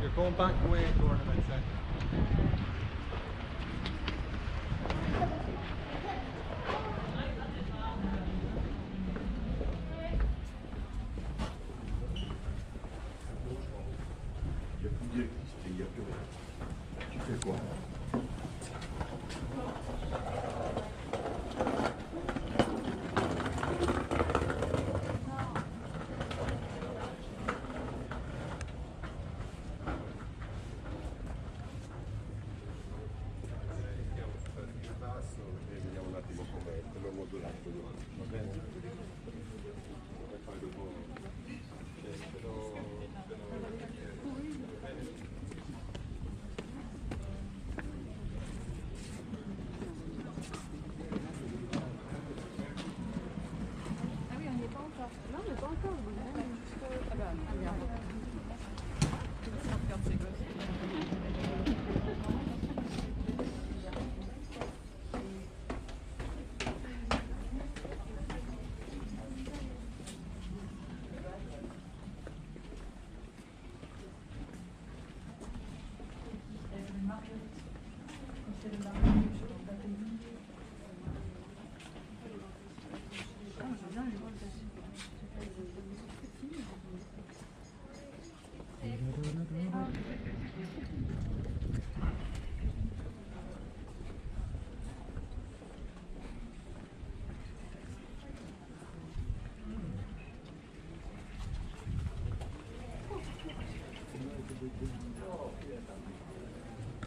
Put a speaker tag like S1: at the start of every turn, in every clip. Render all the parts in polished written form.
S1: You're going back away, Gordon, I'd say.
S2: Il n'y a plus d'électricité, il n'y a plus rien. Tu fais quoi? Vediamo un attimo come modulato. Va bene? Vorrei fare dopo.
S3: Ah oui, on n'y est pas encore. Non, on n'est pas encore. Ah bah, andiamo. Scherzi così.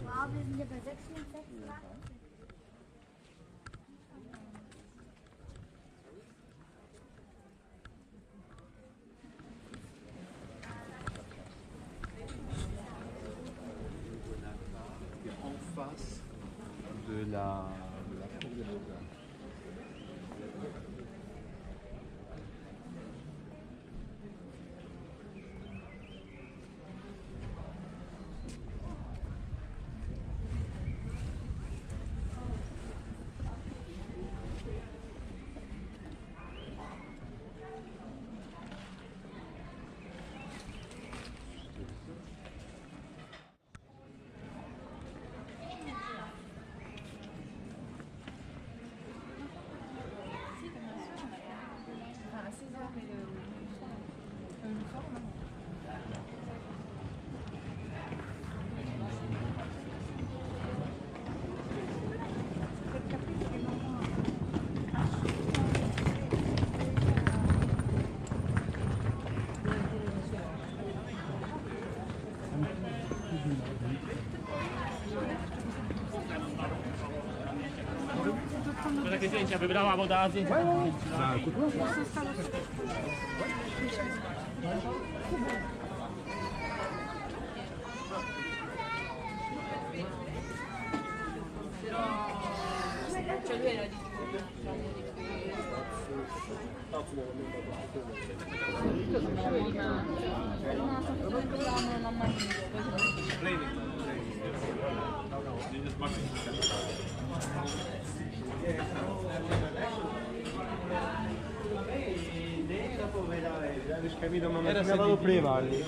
S4: Wow, wir sind hier bei 66 Grad.
S1: En face de la cour des Beaux-Arts.
S3: À 16h et le soir, non.
S5: Quella che ci avevamo da Asia.
S3: Cioè lui era di
S1: Era stato prima lì.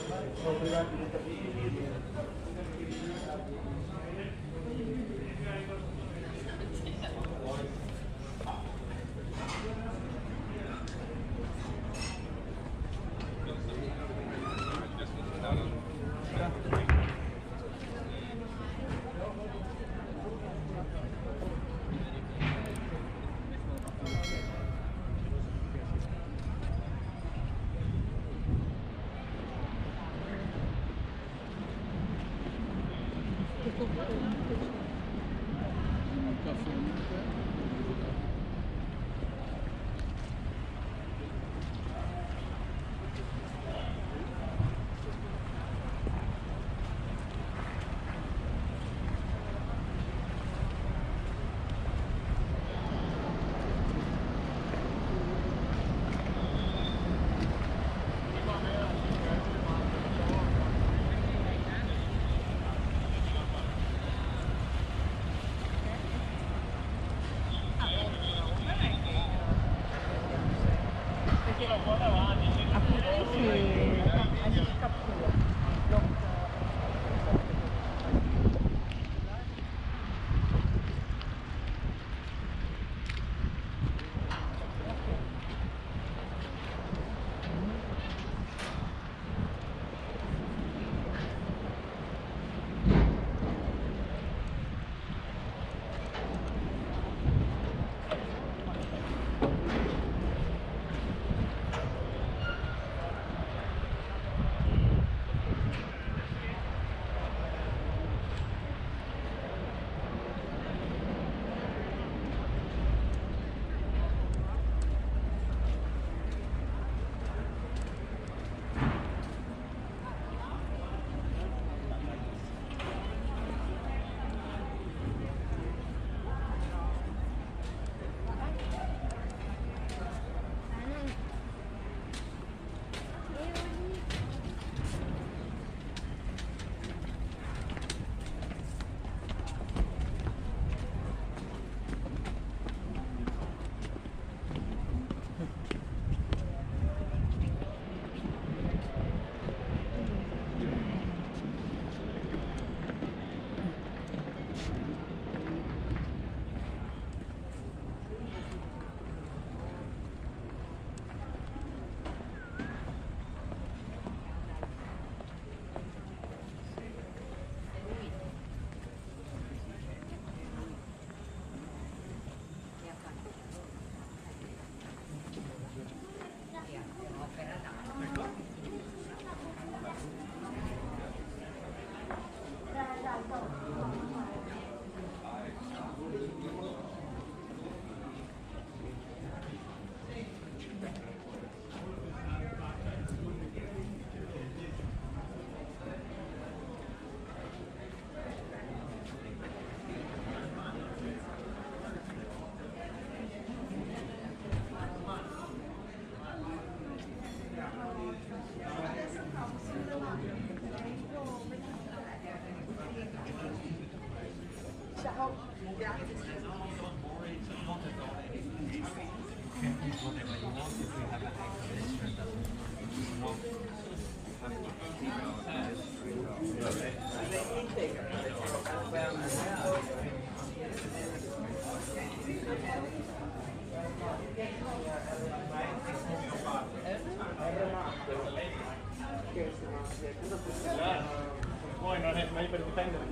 S5: Poi non è mai per difendere.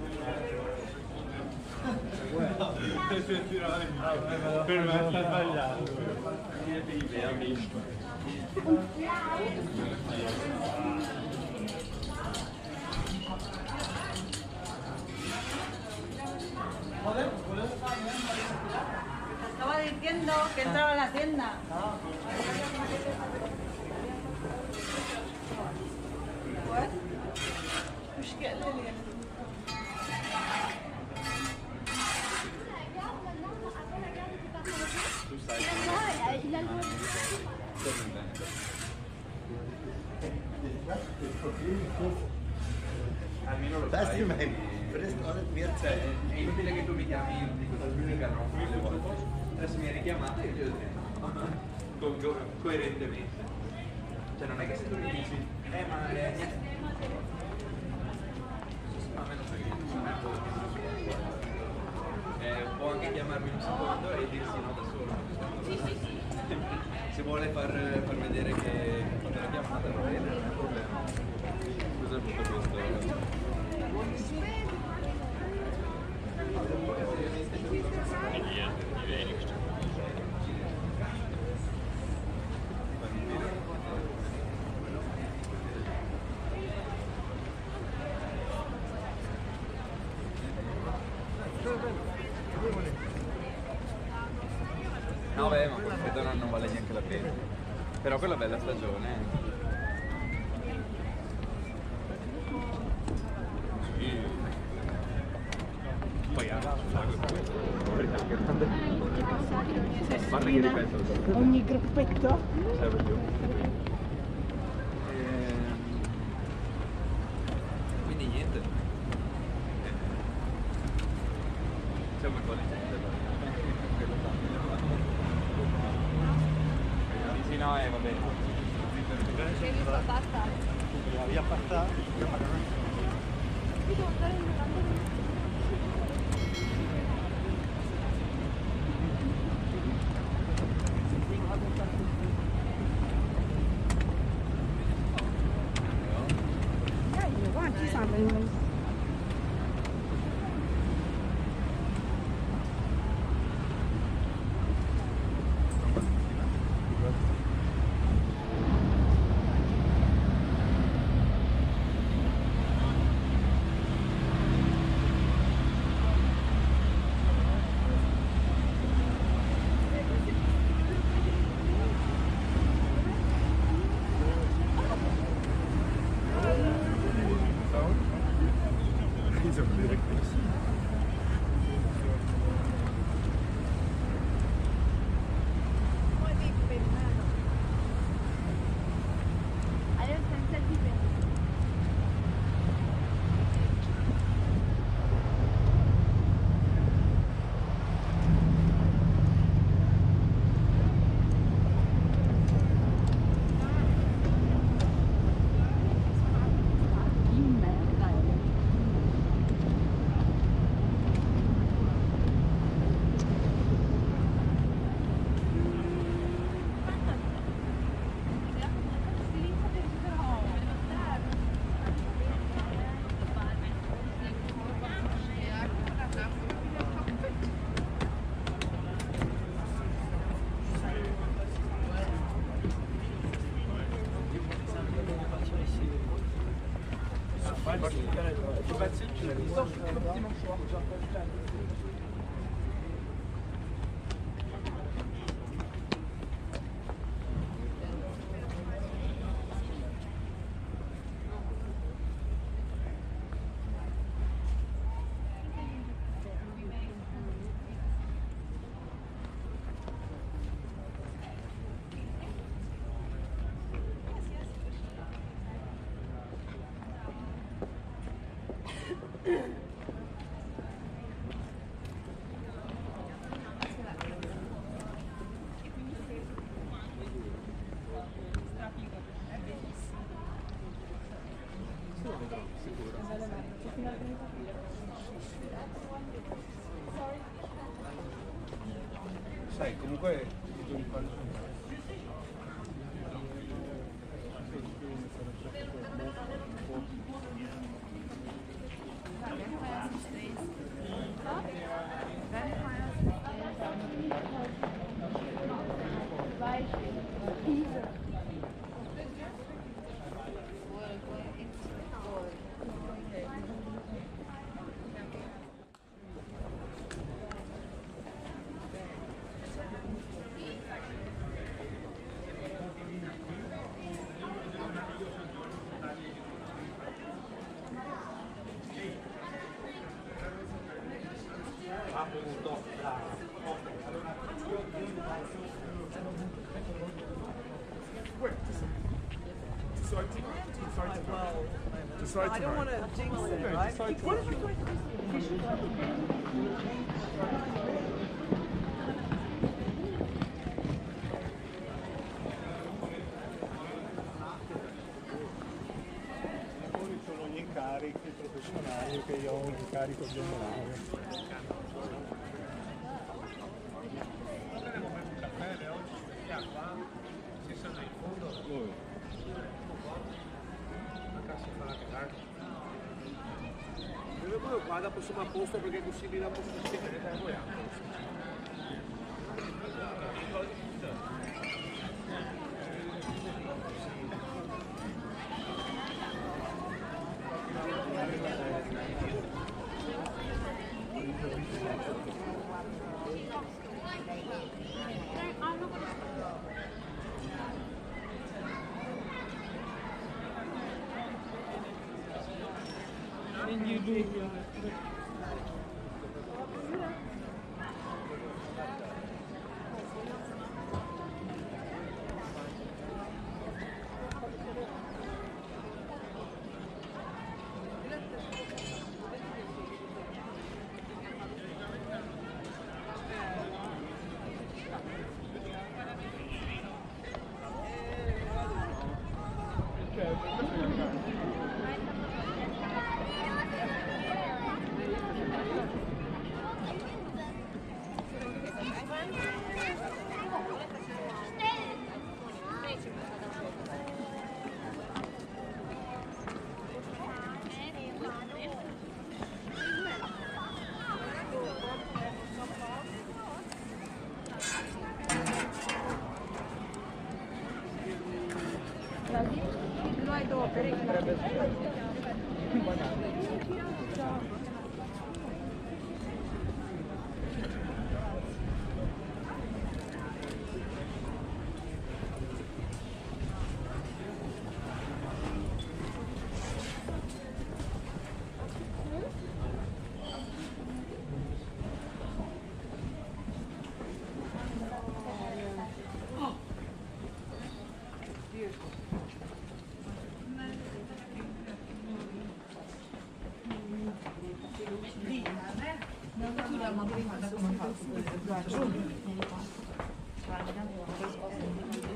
S5: Per me sta sbagliando.
S3: Estaba diciendo que entraba a la tienda. What? مشكلة لي.
S1: Almeno lo
S2: Weißt
S1: sai.
S2: du, mein, würdest auch nicht mehr
S1: Cioè,
S2: Zeit.
S1: è inutile che tu mi chiami di cosa giudica, no? Come le volte. Adesso mi hai richiamato e io ti ho detto coerentemente. Cioè non è che se tu mi dici, ma niente. Ma a me non frega niente, non è quello che può anche chiamarmi un secondo e dirsi no da solo. Se vuole far vedere che quando la chiamata va bene, non è un problema. Scusa tutto questo. No beh, ma quel freddo non vale neanche la pena. Però quella bella stagione. Poi ha guarda che ripeto.
S3: Ogni gruppetto?
S1: Serve più. Quindi niente. Siamo un po' di gente. Sì, no, va bene.
S3: Sei visto a pasta?
S2: Via pasta.
S3: Io devo andare in Milano. Quanti sanno?
S2: Comunque i tuoi pali sono
S6: I don't want to jinx it, right?
S2: Poi sono gli incarichi professionali che io ho un incarico generale.
S6: Io qua dopo siamo a posto perché così mi dopo si vede da voi.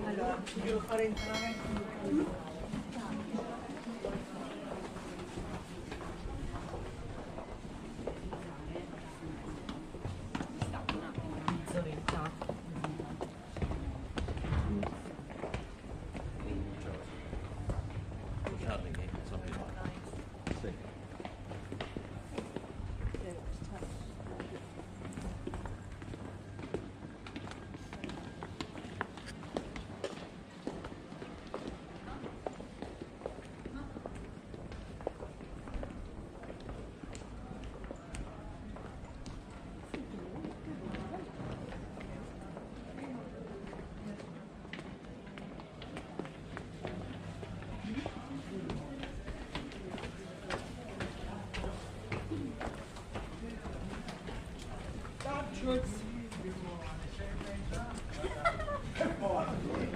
S6: Allora, devo fare entrare.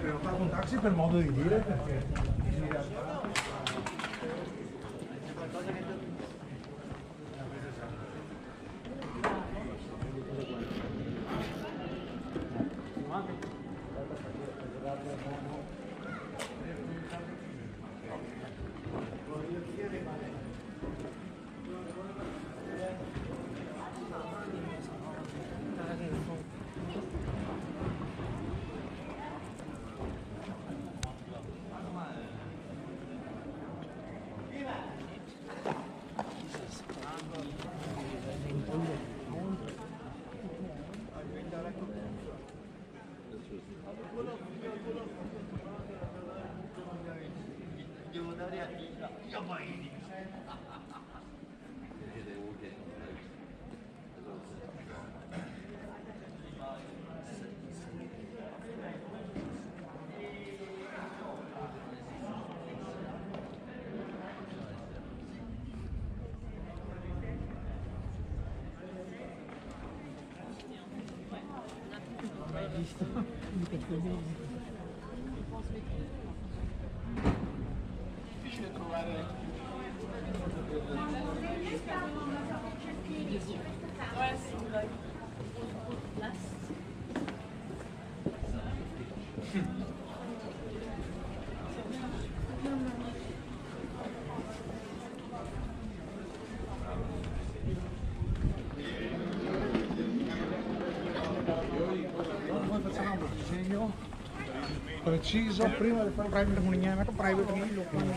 S2: Ho fatto un taxi per modo di dire perché in realtà
S6: Difficile trovare.
S7: Noi facciamo un disegno preciso prima di fare private comunione, che private comunione lo fanno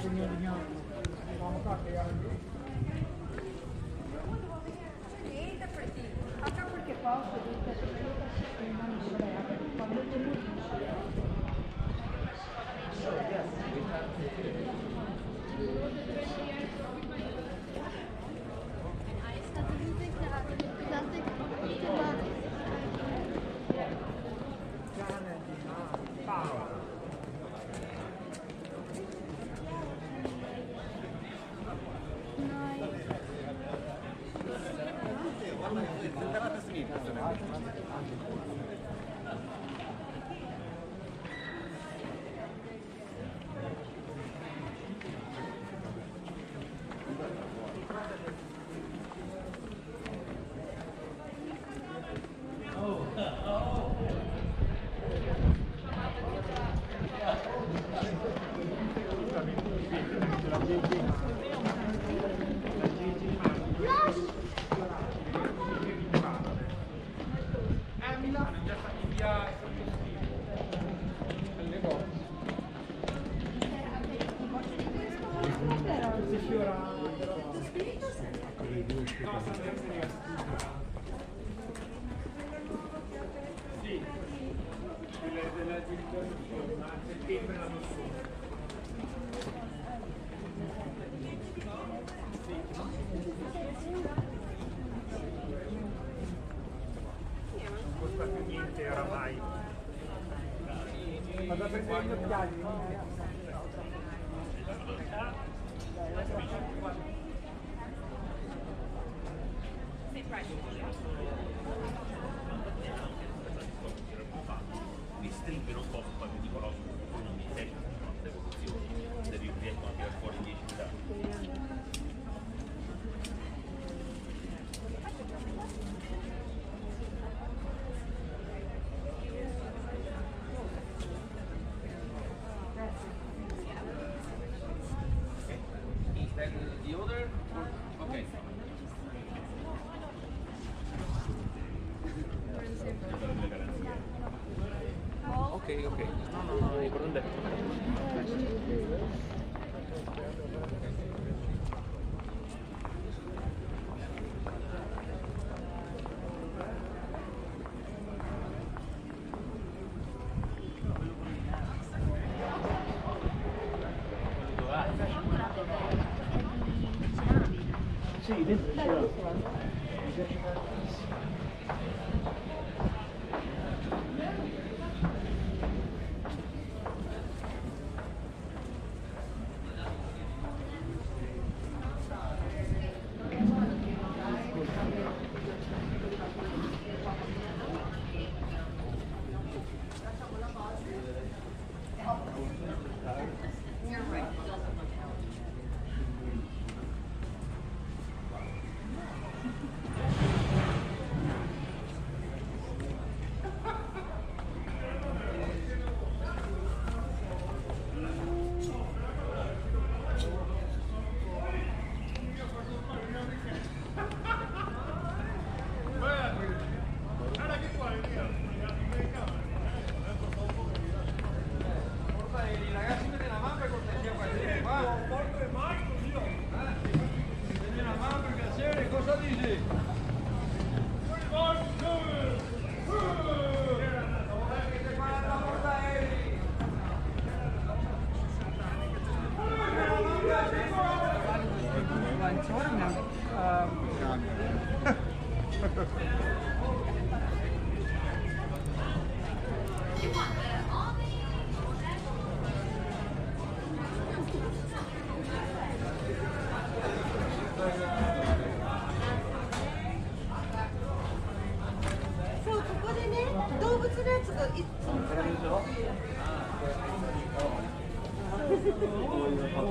S5: Mi stringono un po', poi mi dicono non mi sei le evoluzioni, devi riescono a tirare fuori 10 dati.
S1: The other? Okay. Ok, ok. No, importante.
S7: Sì, dentro c'era.
S4: そう、ここでね、動物で
S3: 这个一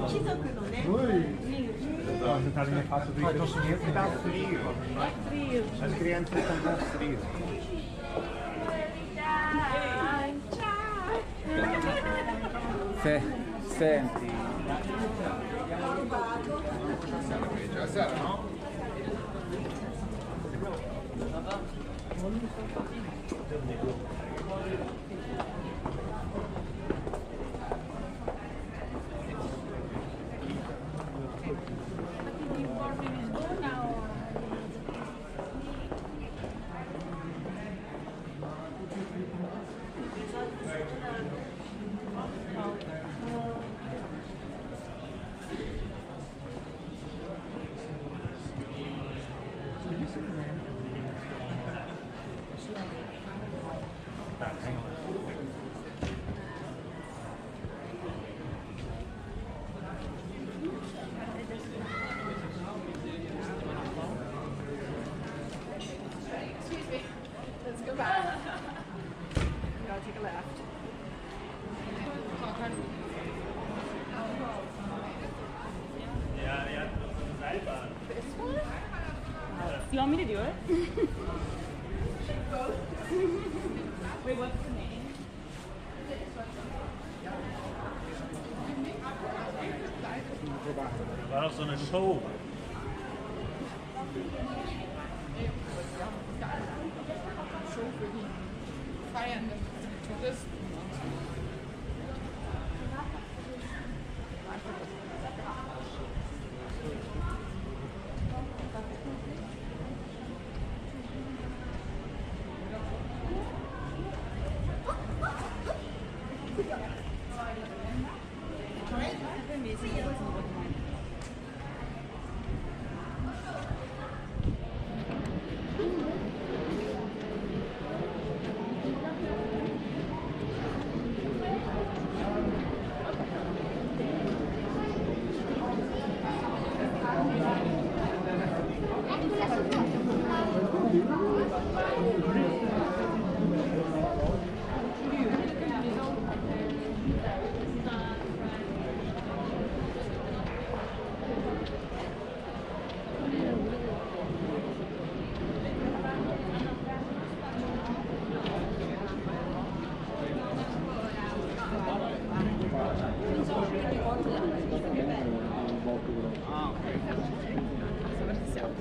S3: 貴族のね。
S7: Não sonhei porque está frio. As crianças estão com frio.
S8: Senti.
S3: Let's go back. We gotta take a left. This one? You want me to do it? Wait, what's the name?
S5: Waar zo'n show.
S3: Feiern. Das.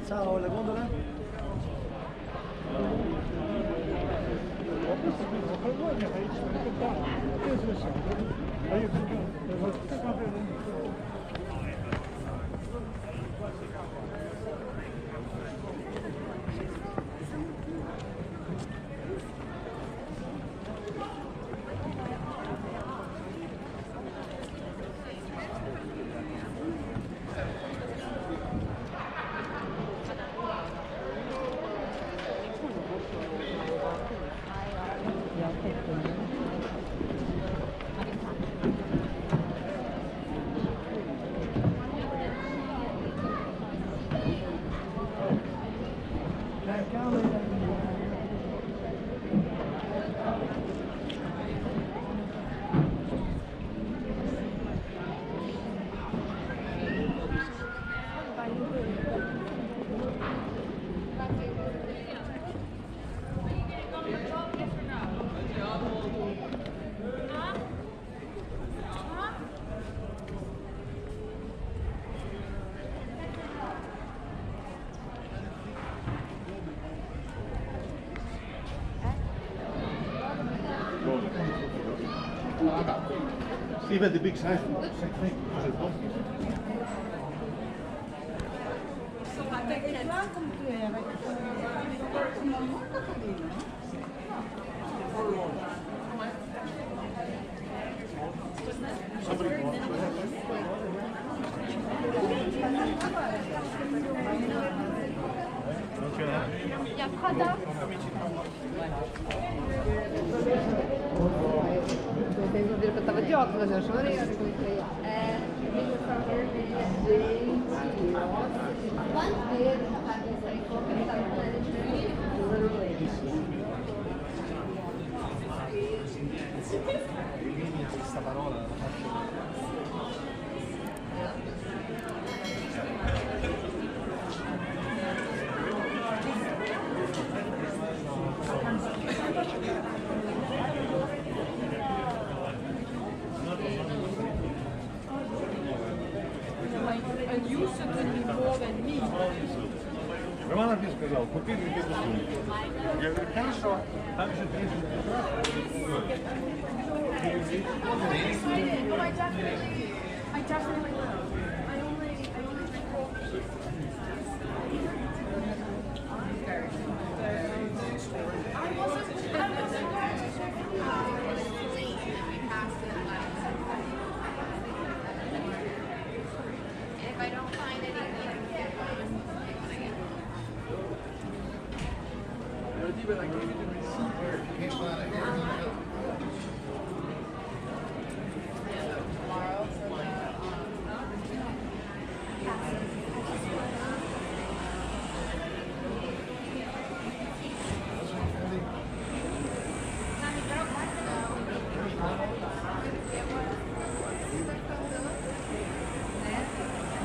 S7: Ciao, le gondole?
S2: Even the big size.
S3: Il y a Prada.
S9: Devo dire che stava di 8, ma sono arrivati con
S7: Elimina questa parola, la faccio.
S3: Een Joesse doet niet voor en niet.
S2: Роман Афиш сказал, купи 2 сумки.
S7: Я говорю, хорошо. Там же 3
S4: I definitely will. I only drink coffee. I wasn't going to
S9: If I don't find anything,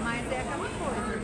S9: mas é aquela coisa.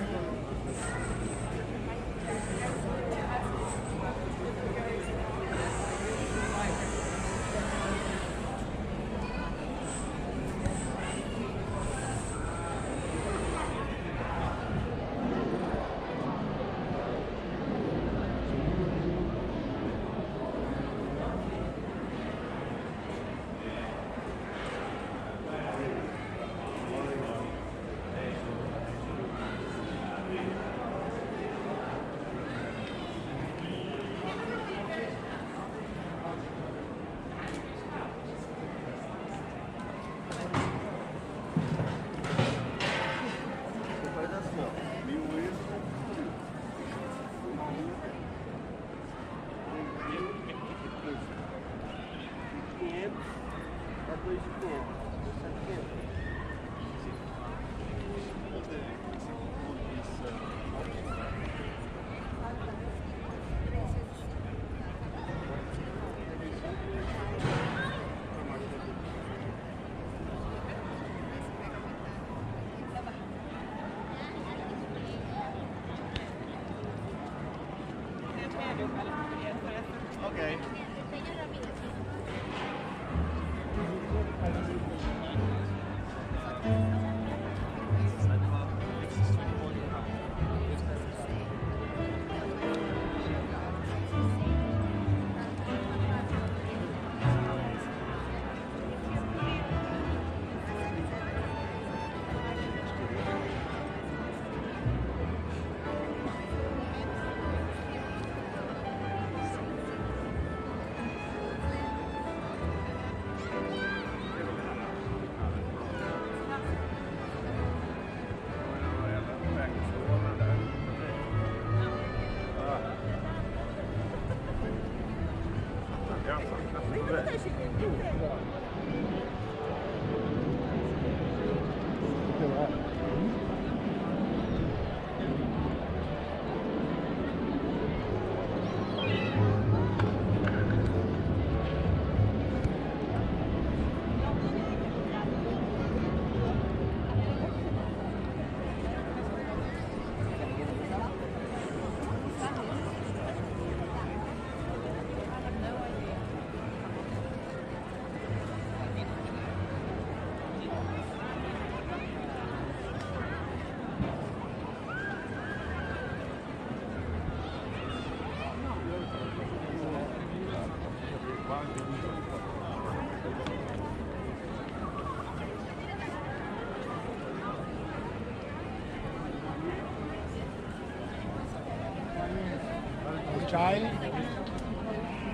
S7: C'hai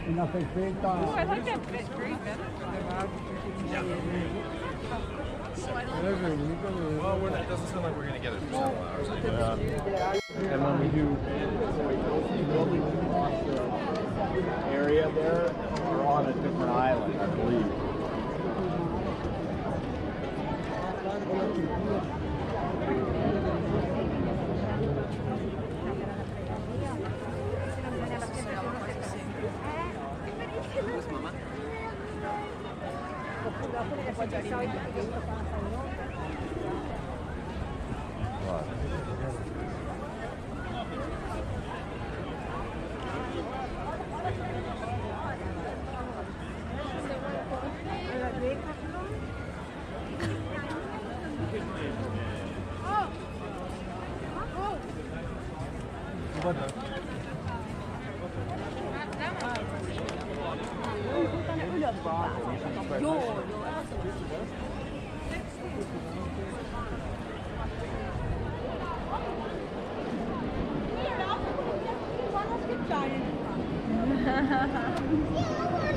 S7: una felpetta.
S3: Oh, I like that very better.
S1: Well, it doesn't sound like we're going to get it for several hours.
S2: And when we do building area there, we're on a different island, I believe.
S4: poi già solito che io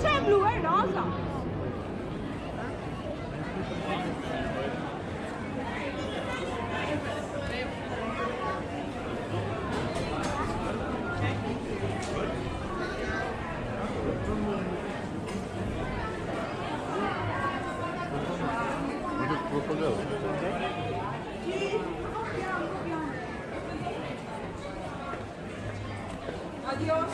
S4: c'è blu e rosa. Adiós.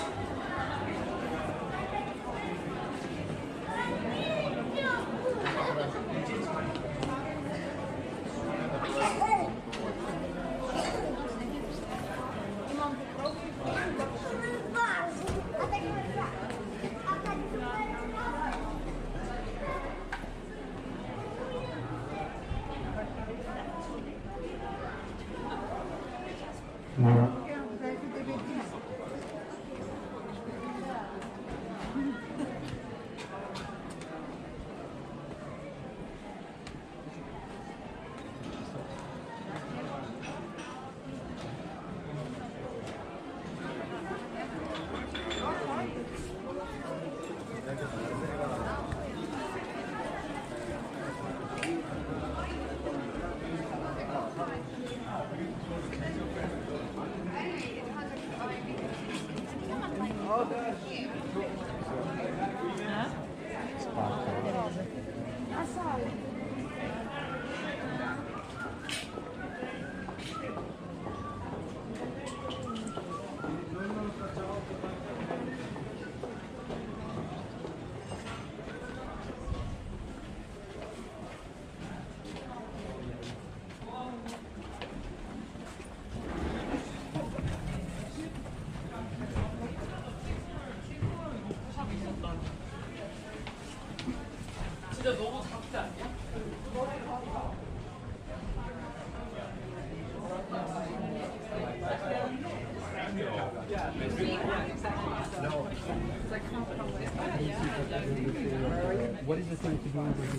S7: What is the thing to do with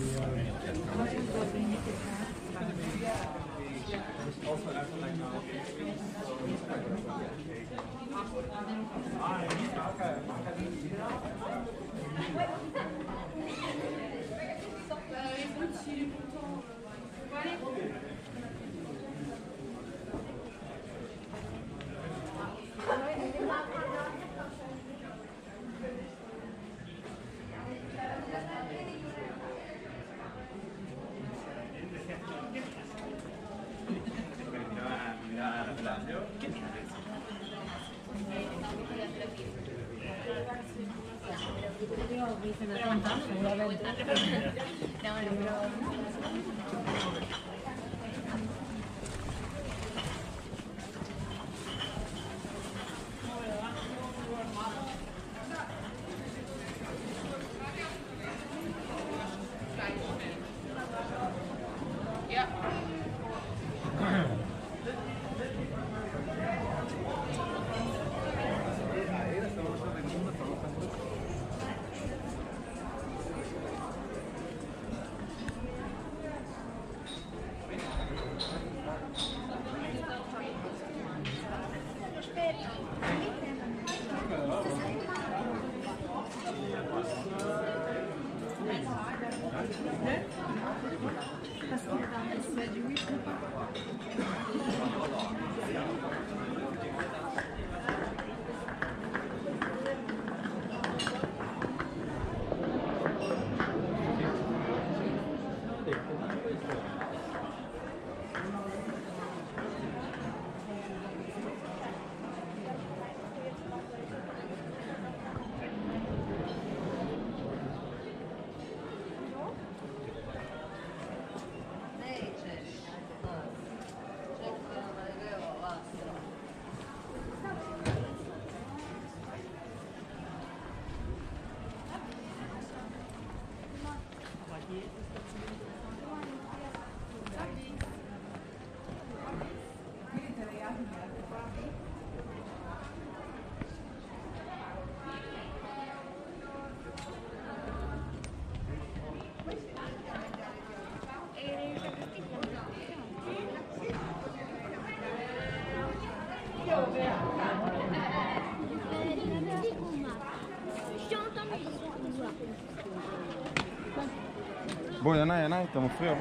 S2: Boh, dai, stiamo fuori.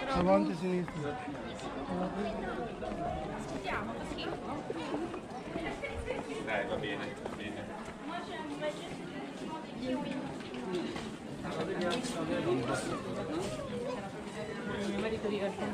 S7: Avanti e sinistra.
S1: Va bene, va bene.
S3: Mio marito diventa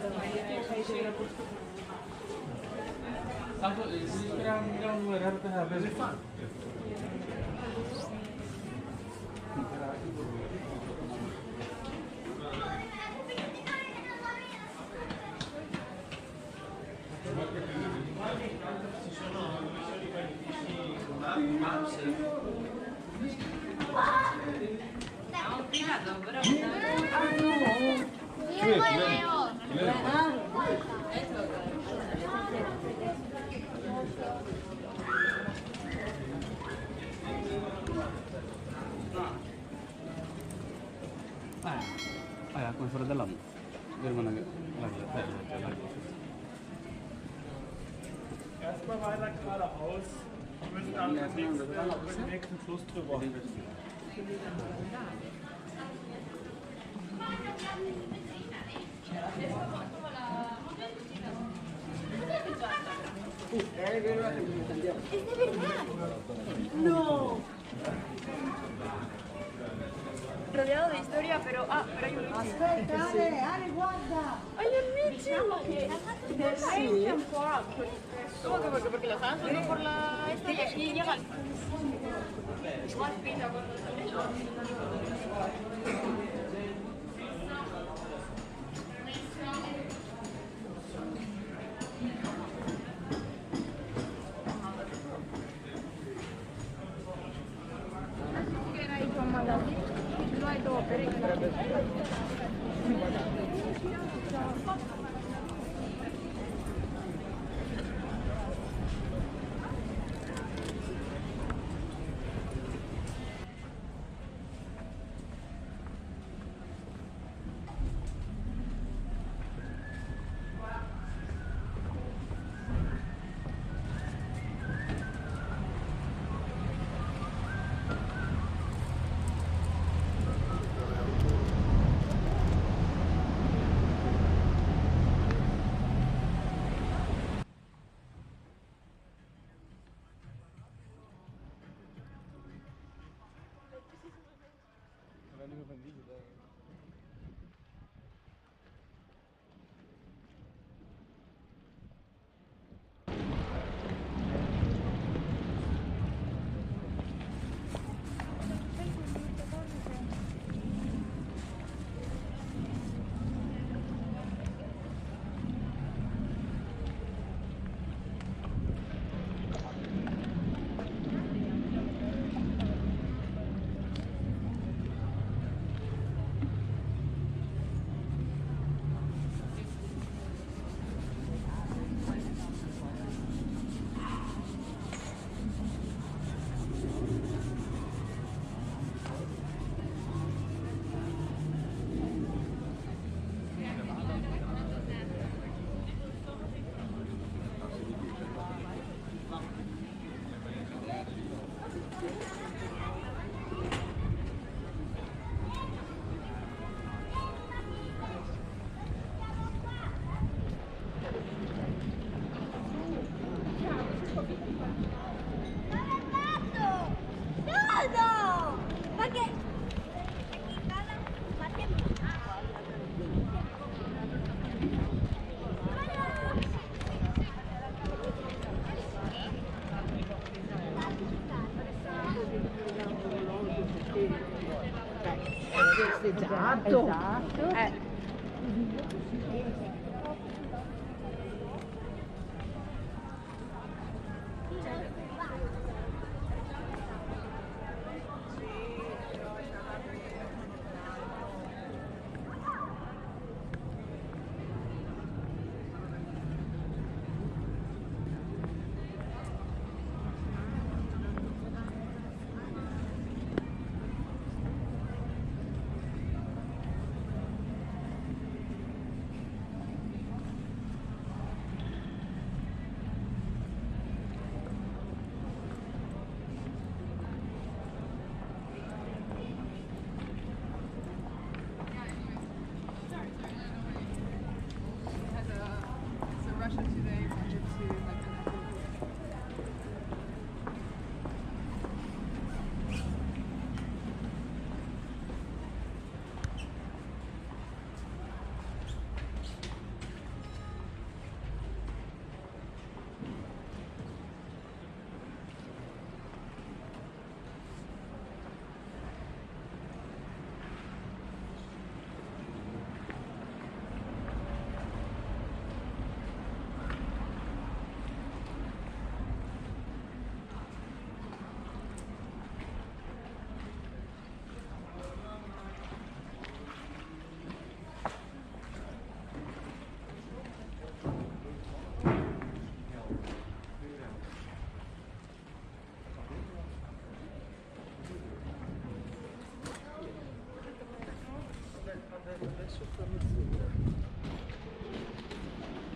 S8: come fare dell'anno.
S6: Erstmal weiter geradeaus. Wir müssen dann den nächsten Fluss drüber.
S4: No. Rodeado de historia, pero hay un
S3: Aspetta, Ale, guarda!
S4: hay un nicho que un poco. ¿Cómo que porque lo estaban subiendo por la esta y aquí llegan? Igual pisa con
S3: Esatto.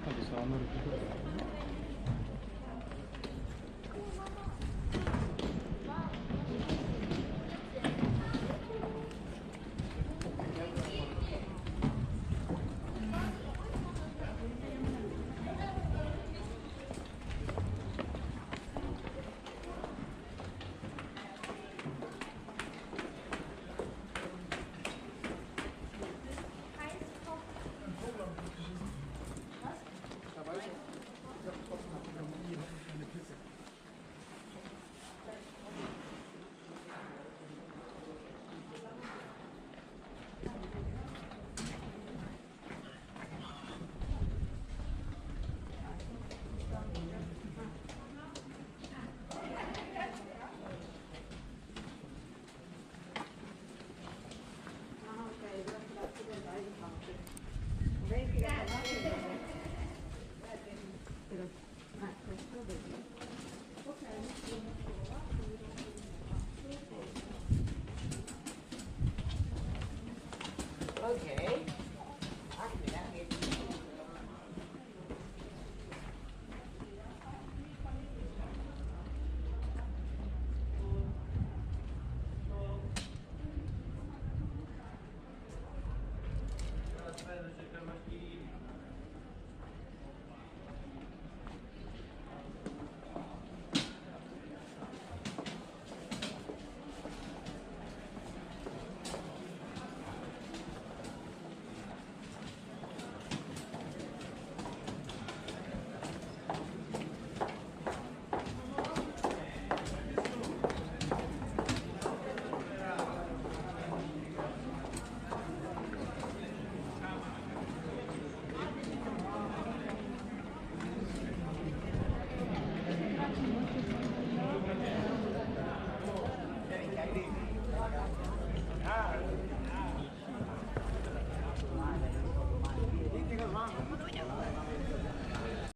S7: Hadi sağına